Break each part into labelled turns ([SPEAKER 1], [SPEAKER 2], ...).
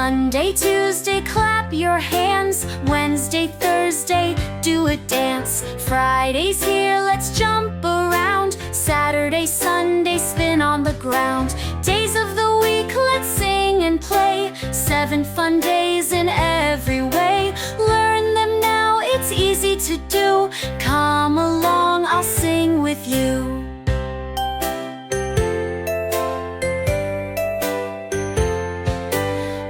[SPEAKER 1] Monday, Tuesday, clap your hands. Wednesday, Thursday, do a dance. Friday's here, let's jump around. Saturday, Sunday, spin on the ground. Days of the week, let's sing and play. 7 fun days in every way. Learn them now, it's easy to do. Come along, I'll sing with you.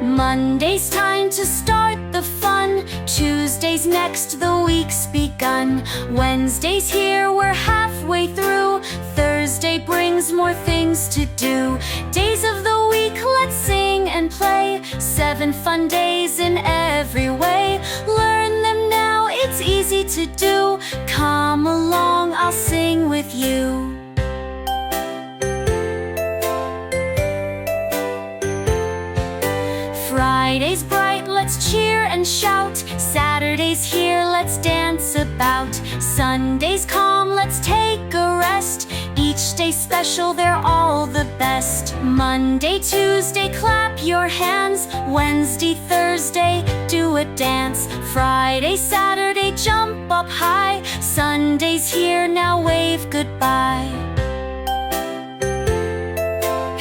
[SPEAKER 1] Monday's time to start the fun. Tuesday's next, the week's begun. Wednesday's here, we're halfway through. Thursday brings more things to do. Days of the week, let's sing and play. 7 fun days in every way. Learn them now, it's easy to do. Come along, I'll sing with you. Friday's bright, let's cheer and shout. Saturday's here, let's dance about. Sunday's calm, let's take a rest. Each day special, they're all the best. Monday, Tuesday, clap your hands. Wednesday, Thursday, do a dance. Friday, Saturday, jump up high. Sunday's here, now wave goodbye.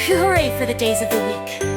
[SPEAKER 1] Hooray for the days of the week.